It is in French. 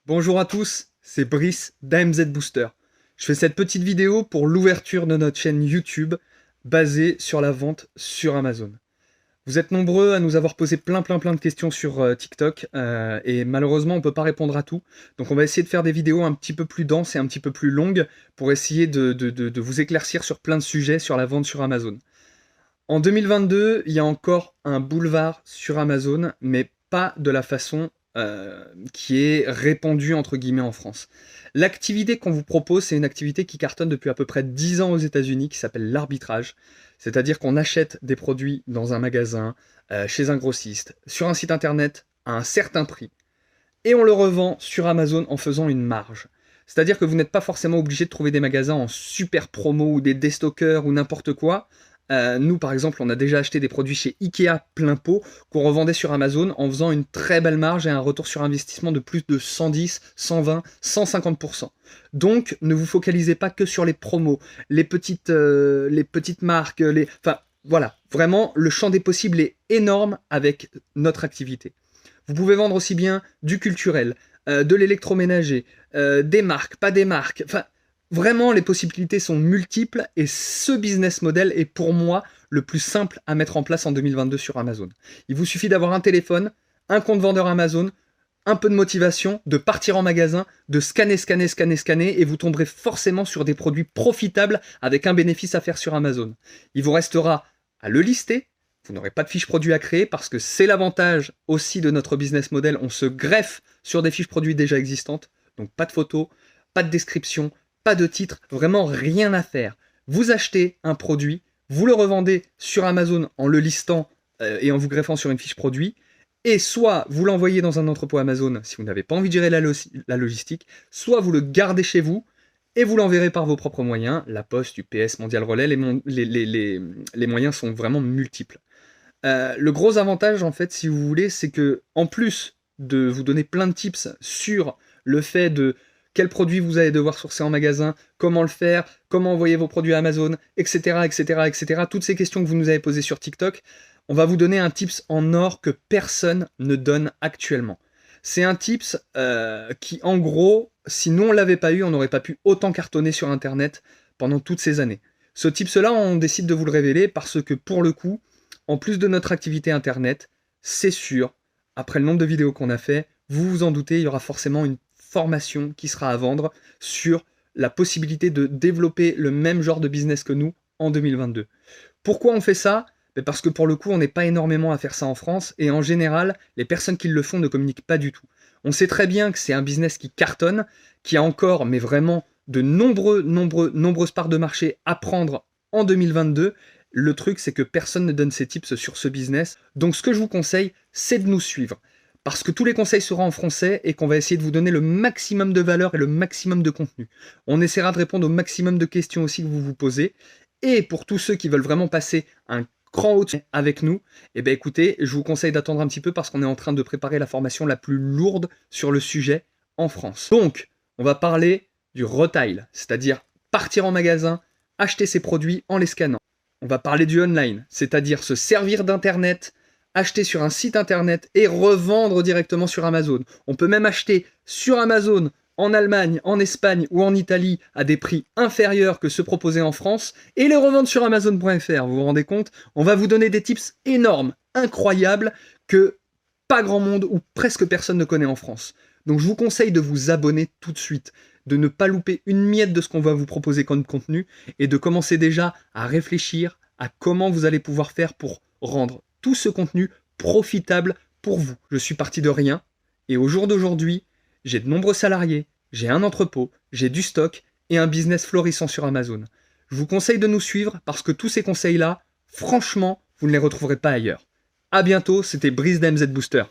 Bonjour à tous, c'est Brice d'AMZ Booster. Je fais cette petite vidéo pour l'ouverture de notre chaîne YouTube basée sur la vente sur Amazon. Vous êtes nombreux à nous avoir posé plein de questions sur TikTok et malheureusement on peut pas répondre à tout. Donc on va essayer de faire des vidéos un petit peu plus denses et un petit peu plus longues pour essayer de vous éclaircir sur plein de sujets sur la vente sur Amazon. En 2022, il y a encore un boulevard sur Amazon, mais pas de la façon qui est répandue entre guillemets en France. L'activité qu'on vous propose, c'est une activité qui cartonne depuis à peu près 10 ans aux États-Unis, qui s'appelle l'arbitrage. C'est-à-dire qu'on achète des produits dans un magasin, chez un grossiste, sur un site internet à un certain prix, et on le revend sur Amazon en faisant une marge. C'est-à-dire que vous n'êtes pas forcément obligé de trouver des magasins en super promo ou des déstockers ou n'importe quoi. Nous, par exemple, on a déjà acheté des produits chez Ikea plein pot qu'on revendait sur Amazon en faisant une très belle marge et un retour sur investissement de plus de 110, 120, 150%. Donc, ne vous focalisez pas que sur les promos, les petites marques, enfin, voilà. Vraiment, le champ des possibles est énorme avec notre activité. Vous pouvez vendre aussi bien du culturel, de l'électroménager, des marques, pas des marques, enfin, vraiment, les possibilités sont multiples et ce business model est pour moi le plus simple à mettre en place en 2022 sur Amazon. Il vous suffit d'avoir un téléphone, un compte vendeur Amazon, un peu de motivation, de partir en magasin, de scanner et vous tomberez forcément sur des produits profitables avec un bénéfice à faire sur Amazon. Il vous restera à le lister. Vous n'aurez pas de fiche produit à créer parce que c'est l'avantage aussi de notre business model. On se greffe sur des fiches produits déjà existantes. Donc pas de photos, pas de description, pas de titre, vraiment rien à faire. Vous achetez un produit, vous le revendez sur Amazon en le listant et en vous greffant sur une fiche produit, et soit vous l'envoyez dans un entrepôt Amazon si vous n'avez pas envie de gérer la logistique, soit vous le gardez chez vous et vous l'enverrez par vos propres moyens. La Poste, UPS, Mondial Relais, les moyens sont vraiment multiples. Le gros avantage, en fait, si vous voulez, c'est que en plus de vous donner plein de tips sur le fait de quels produits vous allez devoir sourcer en magasin, comment le faire, comment envoyer vos produits à Amazon, etc. Toutes ces questions que vous nous avez posées sur TikTok, on va vous donner un tips en or que personne ne donne actuellement. C'est un tips qui, en gros, si nous on l'avait pas eu, on n'aurait pas pu autant cartonner sur Internet pendant toutes ces années. Ce tips-là, on décide de vous le révéler parce que, pour le coup, en plus de notre activité Internet, c'est sûr, après le nombre de vidéos qu'on a fait, vous vous en doutez, il y aura forcément une formation qui sera à vendre sur la possibilité de développer le même genre de business que nous en 2022. Pourquoi on fait ça? Parce que pour le coup, on n'est pas énormément à faire ça en France, et en général, les personnes qui le font ne communiquent pas du tout. On sait très bien que c'est un business qui cartonne, qui a encore, mais vraiment, de nombreuses parts de marché à prendre en 2022. Le truc, c'est que personne ne donne ses tips sur ce business. Donc ce que je vous conseille, c'est de nous suivre. Parce que tous les conseils seront en français et qu'on va essayer de vous donner le maximum de valeur et le maximum de contenu. On essaiera de répondre au maximum de questions aussi que vous vous posez. Et pour tous ceux qui veulent vraiment passer un cran au-dessus avec nous, eh bien écoutez, je vous conseille d'attendre un petit peu parce qu'on est en train de préparer la formation la plus lourde sur le sujet en France. Donc, on va parler du retail, c'est-à-dire partir en magasin, acheter ses produits en les scannant. On va parler du online, c'est-à-dire se servir d'Internet, acheter sur un site internet et revendre directement sur Amazon. On peut même acheter sur Amazon en Allemagne, en Espagne ou en Italie à des prix inférieurs que ceux proposés en France et les revendre sur Amazon.fr. Vous vous rendez compte? On va vous donner des tips énormes, incroyables, que pas grand monde ou presque personne ne connaît en France. Donc je vous conseille de vous abonner tout de suite, de ne pas louper une miette de ce qu'on va vous proposer comme contenu et de commencer déjà à réfléchir à comment vous allez pouvoir faire pour rendre tout ce contenu profitable pour vous. Je suis parti de rien et au jour d'aujourd'hui, j'ai de nombreux salariés, j'ai un entrepôt, j'ai du stock et un business florissant sur Amazon. Je vous conseille de nous suivre parce que tous ces conseils-là, franchement, vous ne les retrouverez pas ailleurs. À bientôt, c'était Brice d'AMZ Booster.